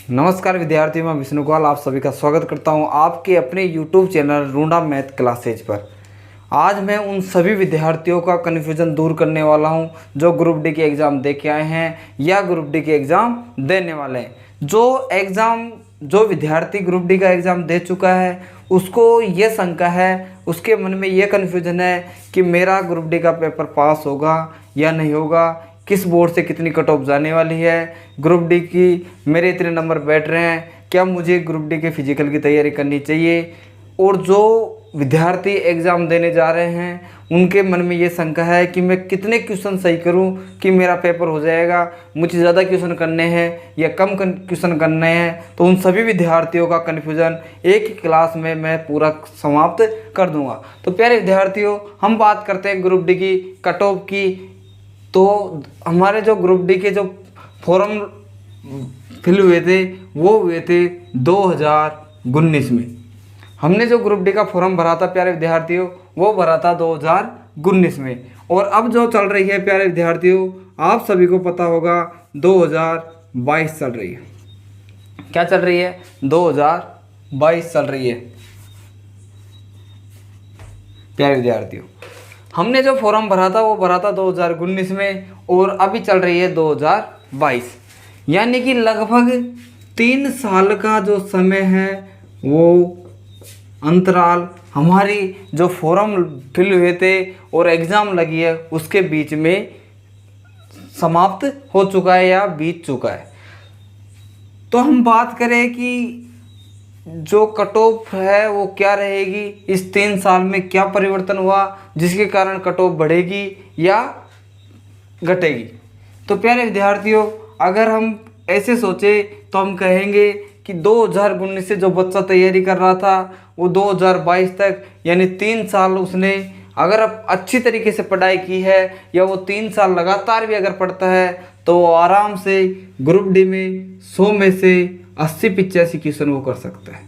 नमस्कार विद्यार्थियों, मैं विष्णु गोयल आप सभी का स्वागत करता हूं आपके अपने YouTube चैनल रूंडा मैथ क्लासेज पर। आज मैं उन सभी विद्यार्थियों का कन्फ्यूज़न दूर करने वाला हूं जो ग्रुप डी के एग्ज़ाम दे के आए हैं या ग्रुप डी के एग्ज़ाम देने वाले हैं। जो विद्यार्थी ग्रुप डी का एग्ज़ाम दे चुका है उसको ये शंका है, उसके मन में ये कन्फ्यूज़न है कि मेरा ग्रुप डी का पेपर पास होगा या नहीं होगा, किस बोर्ड से कितनी कट ऑफ जाने वाली है, ग्रुप डी की मेरे इतने नंबर बैठ रहे हैं, क्या मुझे ग्रुप डी के फिजिकल की तैयारी करनी चाहिए। और जो विद्यार्थी एग्ज़ाम देने जा रहे हैं उनके मन में ये शंका है कि मैं कितने क्वेश्चन सही करूं कि मेरा पेपर हो जाएगा, मुझे ज़्यादा क्वेश्चन करने हैं या कम क्वेश्चन करने हैं। तो उन सभी विद्यार्थियों का कन्फ्यूज़न एक ही क्लास में मैं पूरा समाप्त कर दूंगा। तो प्यारे विद्यार्थियों, हम बात करते हैं ग्रुप डी की कट ऑफ की। तो हमारे जो ग्रुप डी के जो फॉर्म फिल हुए थे वो हुए थे 2019 में। हमने जो ग्रुप डी का फॉर्म भरा था प्यारे विद्यार्थियों वो भरा था 2019 में। और अब जो चल रही है प्यारे विद्यार्थियों, आप सभी को पता होगा 2022 चल रही है। क्या चल रही है? 2022 चल रही है प्यारे विद्यार्थियों। हमने जो फॉर्म भरा था वो भरा था 2019 में और अभी चल रही है 2022, यानी कि लगभग 3 साल का जो समय है वो अंतराल हमारी जो फॉर्म फिल हुए थे और एग्ज़ाम लगी है उसके बीच में समाप्त हो चुका है या बीत चुका है। तो हम बात करें कि जो कट ऑफ है वो क्या रहेगी, इस 3 साल में क्या परिवर्तन हुआ जिसके कारण कट ऑफ बढ़ेगी या घटेगी। तो प्यारे विद्यार्थियों, अगर हम ऐसे सोचे तो हम कहेंगे कि 2019 से जो बच्चा तैयारी कर रहा था वो 2022 तक यानी 3 साल उसने अगर अब अच्छी तरीके से पढ़ाई की है या वो 3 साल लगातार भी अगर पढ़ता है तो वो आराम से ग्रुप डी में 100 में से 80-85 क्वेश्चन वो कर सकता है।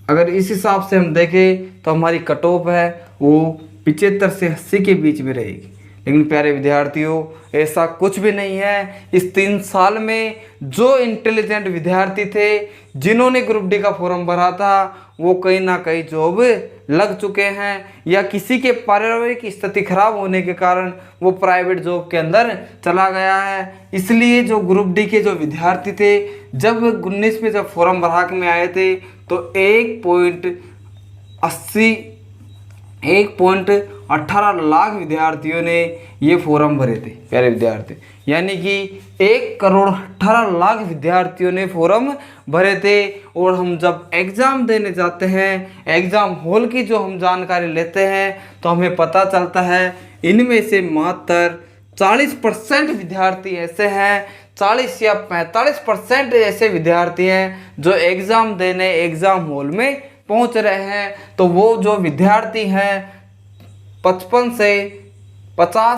अगर इस हिसाब से हम देखें तो हमारी कट ऑफ है वो 75 से 80 के बीच में रहेगी। लेकिन प्यारे विद्यार्थियों, ऐसा कुछ भी नहीं है। इस 3 साल में जो इंटेलिजेंट विद्यार्थी थे जिन्होंने ग्रुप डी का फॉर्म भरा था वो कहीं ना कहीं जॉब लग चुके हैं या किसी के पारिवारिक स्थिति खराब होने के कारण वो प्राइवेट जॉब के अंदर चला गया है। इसलिए जो ग्रुप डी के जो विद्यार्थी थे जब 19 में जब फॉर्म भरा के में आए थे तो 1.18 लाख विद्यार्थियों ने ये फॉर्म भरे थे प्यारे विद्यार्थी, यानी कि 1.18 करोड़ विद्यार्थियों ने फॉर्म भरे थे। और हम जब एग्ज़ाम देने जाते हैं, एग्ज़ाम हॉल की जो हम जानकारी लेते हैं तो हमें पता चलता है इनमें से मात्र 40% विद्यार्थी ऐसे हैं, 40 या 45% ऐसे विद्यार्थी हैं जो एग्ज़ाम देने एग्ज़ाम हॉल में पहुंच रहे हैं। तो वो जो विद्यार्थी हैं 50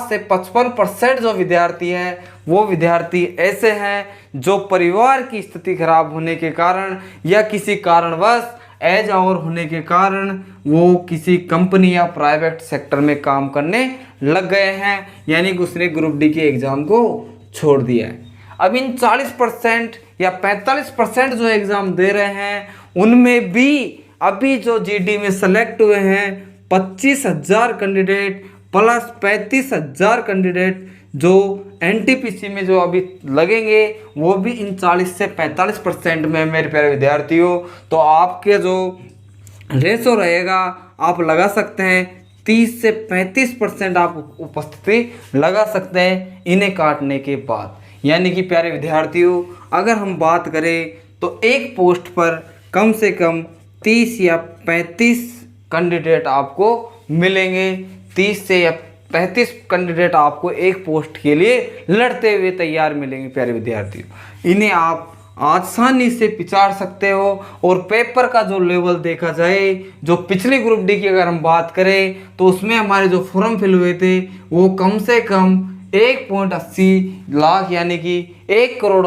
से 55% जो विद्यार्थी हैं वो विद्यार्थी ऐसे हैं जो परिवार की स्थिति खराब होने के कारण या किसी कारणवश एज आवर होने के कारण वो किसी कंपनी या प्राइवेट सेक्टर में काम करने लग गए हैं, यानी कि उसने ग्रुप डी के एग्ज़ाम को छोड़ दिया है। अब इन 40% या 45% जो एग्ज़ाम दे रहे हैं उनमें भी अभी जो जीडी में सेलेक्ट हुए हैं 25,000 कैंडिडेट प्लस 35,000 कैंडिडेट जो एनटीपीसी में जो अभी लगेंगे वो भी इन 40 से 45% में मेरे प्यारे विद्यार्थियों। तो आपके जो रेशो रहेगा आप लगा सकते हैं 30 से 35% आप उपस्थिति लगा सकते हैं इन्हें काटने के बाद। यानी कि प्यारे विद्यार्थियों, अगर हम बात करें तो एक पोस्ट पर कम से कम 30 या 35 कैंडिडेट आपको मिलेंगे। 30 से या 35 कैंडिडेट आपको एक पोस्ट के लिए लड़ते हुए तैयार मिलेंगे प्यारे विद्यार्थियों। इन्हें आप आसानी से पिछाड़ सकते हो। और पेपर का जो लेवल देखा जाए, जो पिछले ग्रुप डी की अगर हम बात करें तो उसमें हमारे जो फॉर्म फिल हुए थे वो कम से कम 1.80 लाख यानी कि 1.80 करोड़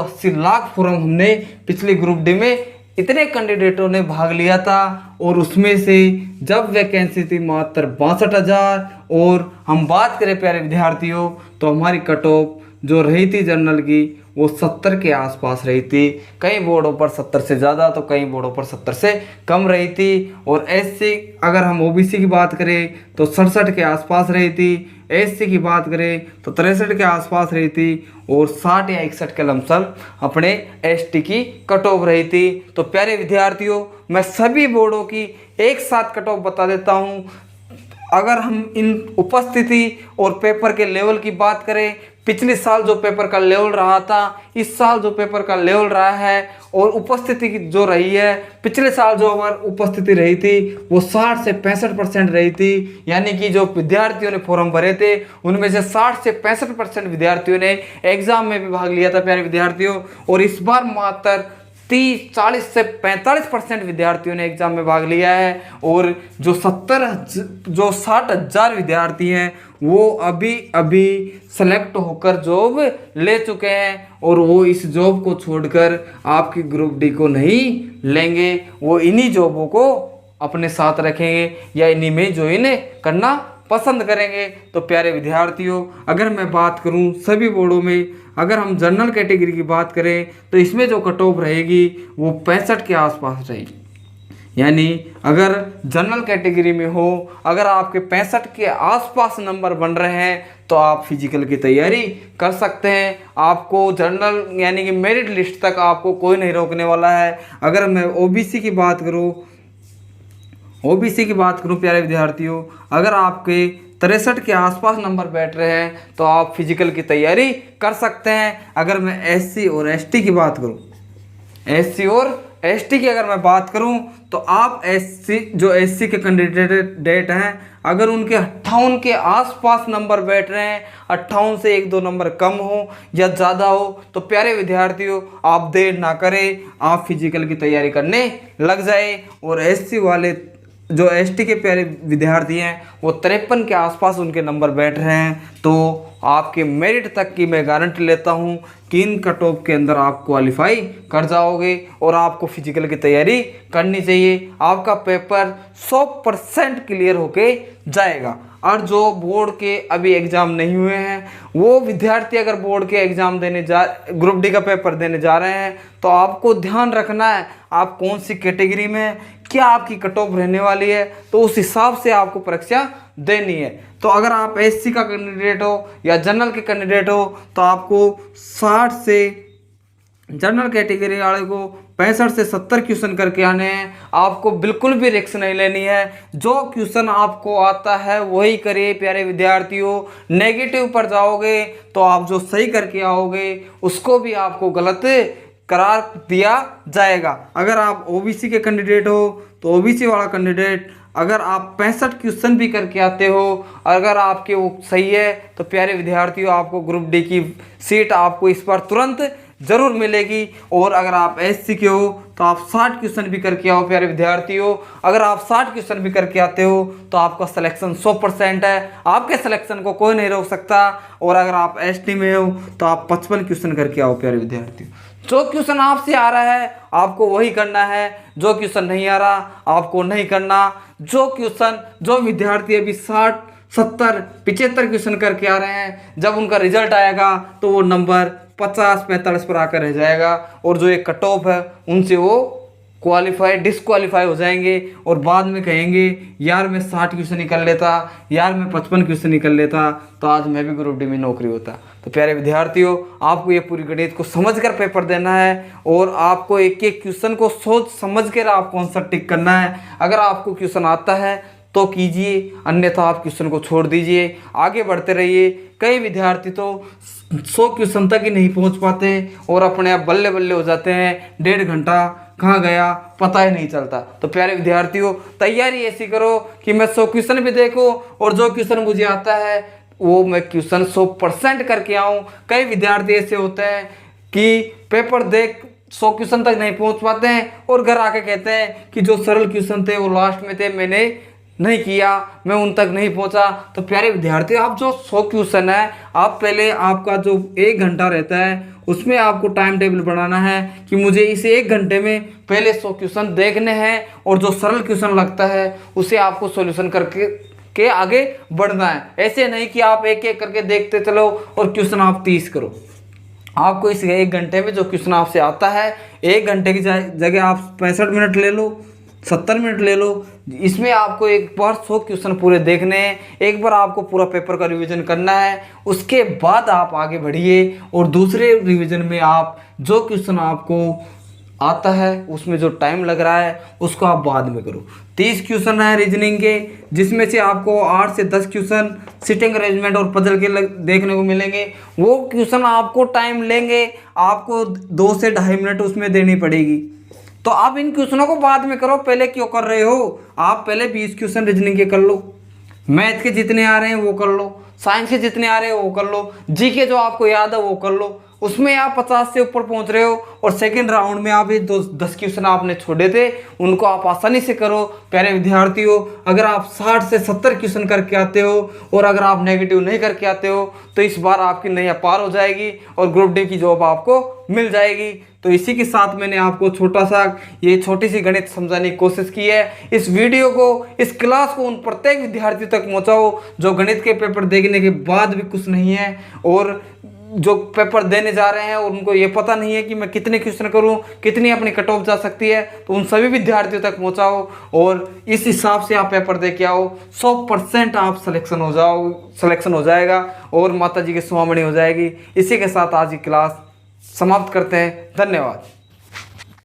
फॉर्म हमने पिछले ग्रुप डी में इतने कैंडिडेटों ने भाग लिया था। और उसमें से जब वैकेंसी थी मात्र 62,000 और हम बात करें प्यारे विद्यार्थियों तो हमारी कट ऑफ जो रही थी जनरल की वो 70 के आसपास रही थी। कई बोर्डों पर 70 से ज़्यादा तो कई बोर्डों पर 70 से कम रही थी। और एससी अगर हम ओबीसी की बात करें तो 67 के आसपास रही थी। एससी की बात करें तो 63 के आसपास रही थी। और 60 या 61 के लमसम अपने एसटी की कट ऑफ रही थी। तो प्यारे विद्यार्थियों, मैं सभी बोर्डों की एक साथ कट ऑफ बता देता हूँ। अगर हम इन उपस्थिति और पेपर के लेवल की बात करें, पिछले साल जो पेपर का लेवल रहा था, इस साल जो पेपर का लेवल रहा है और उपस्थिति की जो रही है, पिछले साल जो हमारी उपस्थिति रही थी वो 60 से 65% रही थी। यानी कि जो विद्यार्थियों ने फॉर्म भरे थे उनमें से 60 से 65% विद्यार्थियों ने एग्जाम में भी भाग लिया था प्यारे विद्यार्थियों। और इस बार मात्र 40 से 45% विद्यार्थियों ने एग्जाम में भाग लिया है। और जो 60,000 विद्यार्थी हैं वो अभी सेलेक्ट होकर जॉब ले चुके हैं। और वो इस जॉब को छोड़कर आपकी ग्रुप डी को नहीं लेंगे, वो इन्हीं जॉबों को अपने साथ रखेंगे या इन्हीं में ज्वाइन करना पसंद करेंगे। तो प्यारे विद्यार्थियों, अगर मैं बात करूं सभी बोर्डों में, अगर हम जनरल कैटेगरी की बात करें तो इसमें जो कट ऑफ रहेगी वो 65 के आसपास रहेगी। यानी अगर जनरल कैटेगरी में हो, अगर आपके 65 के आसपास नंबर बन रहे हैं तो आप फिजिकल की तैयारी कर सकते हैं। आपको जनरल यानी कि मेरिट लिस्ट तक आपको कोई नहीं रोकने वाला है। अगर मैं ओबीसी की बात करूं प्यारे विद्यार्थियों, अगर आपके 63 के आसपास नंबर बैठ रहे हैं तो आप फिजिकल की तैयारी कर सकते हैं। अगर मैं एससी और एसटी की बात करूं तो आप एससी के कैंडिडेट हैं, अगर उनके 58 के आसपास नंबर बैठ रहे हैं, 58 से 1-2 नंबर कम हो या ज़्यादा हो, तो प्यारे विद्यार्थियों आप देर ना करें, आप फिजिकल की तैयारी करने लग जाए। और एससी वाले जो एसटी के प्यारे विद्यार्थी हैं वो 53 के आसपास उनके नंबर बैठ रहे हैं, तो आपके मेरिट तक की मैं गारंटी लेता हूं कि इन कट ऑफ के अंदर आप क्वालिफाई कर जाओगे। और आपको फिजिकल की तैयारी करनी चाहिए, आपका पेपर 100% क्लियर होके जाएगा। और जो बोर्ड के अभी एग्ज़ाम नहीं हुए हैं वो विद्यार्थी अगर बोर्ड के एग्ज़ाम ग्रुप डी का पेपर देने जा रहे हैं तो आपको ध्यान रखना है आप कौन सी कैटेगरी में, क्या आपकी कट ऑफ रहने वाली है, तो उस हिसाब से आपको परीक्षा देनी है। तो अगर आप एससी का कैंडिडेट हो या जनरल के कैंडिडेट हो तो आपको 60 से जनरल कैटेगरी वाले को 65 से 70 क्वेश्चन करके आने हैं। आपको बिल्कुल भी रिस्क नहीं लेनी है, जो क्वेश्चन आपको आता है वही करिए प्यारे विद्यार्थियों। नेगेटिव पर जाओगे तो आप जो सही करके आओगे उसको भी आपको गलत करार दिया जाएगा। अगर आप ओबीसी के कैंडिडेट हो तो ओबीसी वाला कैंडिडेट, अगर आप 65 क्वेश्चन भी करके आते हो, अगर आपके वो सही है तो प्यारे विद्यार्थियों आपको ग्रुप डी की सीट आपको इस बार तुरंत जरूर मिलेगी। और अगर आप एससी के हो तो आप 60 क्वेश्चन भी करके आओ प्यारे विद्यार्थियों। अगर आप 60 क्वेश्चन भी करके आते हो तो आपका सिलेक्शन 100% है, आपके सिलेक्शन को कोई नहीं रोक सकता। और अगर आप एसटी में हो तो आप 55 क्वेश्चन करके आओ प्यारे विद्यार्थियों। जो क्वेश्चन आपसे आ रहा है आपको वही करना है, जो क्वेश्चन नहीं आ रहा आपको नहीं करना। जो विद्यार्थी अभी 60, 70, 75 क्वेश्चन करके आ रहे हैं, जब उनका रिजल्ट आएगा तो वो नंबर 50-45 पर आकर रह जाएगा। और जो एक कट ऑफ है उनसे वो डिस्क्वालीफाई हो जाएंगे और बाद में कहेंगे यार मैं 60 क्वेश्चन निकल लेता, यार मैं 55 क्वेश्चन निकल लेता तो आज मैं भी ग्रुप डी में नौकरी होता। तो प्यारे विद्यार्थियों आपको ये पूरी गणित को समझकर पेपर देना है और आपको एक एक क्वेश्चन को सोच समझ कर आपको आंसर टिक करना है। अगर आपको क्वेश्चन आता है तो कीजिए, अन्यथा आप क्वेश्चन को छोड़ दीजिए, आगे बढ़ते रहिए। कई विद्यार्थी तो 100 क्वेश्चन तक ही नहीं पहुंच पाते और अपने आप बल्ले बल्ले हो जाते हैं, 1.5 घंटा कहाँ गया पता ही नहीं चलता। तो प्यारे विद्यार्थियों तैयारी ऐसी करो कि मैं 100 क्वेश्चन भी देखूं और जो क्वेश्चन मुझे आता है वो मैं क्वेश्चन 100% करके आऊँ। कई विद्यार्थी ऐसे होते हैं कि पेपर देख 100 क्वेश्चन तक नहीं पहुँच पाते हैं और घर आके कहते हैं कि जो सरल क्वेश्चन थे वो लास्ट में थे, मैंने नहीं किया, मैं उन तक नहीं पहुंचा। तो प्यारे विद्यार्थी आप जो 100 क्वेश्चन है आप पहले आपका जो 1 घंटा रहता है उसमें आपको टाइम टेबल बनाना है कि मुझे इस 1 घंटे में पहले 100 क्वेश्चन देखने हैं और जो सरल क्वेश्चन लगता है उसे आपको सॉल्यूशन करके आगे बढ़ना है। ऐसे नहीं कि आप एक एक करके देखते चलो और क्वेश्चन आप 30 करो आपको इस 1 घंटे में जो क्वेश्चन आपसे आता है, 1 घंटे की जगह आप 65 मिनट ले लो, 70 मिनट ले लो। इसमें आपको एक बार 100 क्वेश्चन पूरे देखने हैं, एक बार आपको पूरा पेपर का रिवीजन करना है, उसके बाद आप आगे बढ़िए और दूसरे रिवीजन में आप जो क्वेश्चन आपको आता है उसमें जो टाइम लग रहा है उसको आप बाद में करो। 30 क्वेश्चन है रीजनिंग के, जिसमें से आपको 8 से 10 क्वेश्चन सिटिंग अरेंजमेंट और पजल के देखने को मिलेंगे। वो क्वेश्चन आपको टाइम लेंगे, आपको 2 से 2.5 मिनट उसमें देनी पड़ेगी। तो आप इन क्वेश्चनों को बाद में करो, पहले क्यों कर रहे हो? आप पहले 20 क्वेश्चन रीजनिंग के कर लो, मैथ के जितने आ रहे हैं वो कर लो, साइंस के जितने आ रहे हैं वो कर लो, जीके जो आपको याद है वो कर लो। उसमें आप 50 से ऊपर पहुंच रहे हो और सेकंड राउंड में आप ये 10 क्वेश्चन आपने छोड़े थे उनको आप आसानी से करो। प्यारे विद्यार्थी हो, अगर आप 60 से 70 क्वेश्चन करके आते हो और अगर आप नेगेटिव नहीं करके आते हो तो इस बार आपकी नैया पार हो जाएगी और ग्रुप डी की जॉब आपको मिल जाएगी। तो इसी के साथ मैंने आपको ये छोटी सी गणित समझाने की कोशिश की है। इस वीडियो को, इस क्लास को उन प्रत्येक विद्यार्थी तक पहुंचाओ जो गणित के पेपर देखने के बाद भी कुछ नहीं है और जो पेपर देने जा रहे हैं और उनको ये पता नहीं है कि मैं कितने क्वेश्चन करूं, कितनी अपनी कट ऑफ जा सकती है। तो उन सभी विद्यार्थियों तक पहुंचाओ और इस हिसाब से आप पेपर दे के आओ। 100% आप सिलेक्शन हो जाएगा और माता जी की सुहामणी हो जाएगी। इसी के साथ आज की क्लास समाप्त करते हैं। धन्यवाद।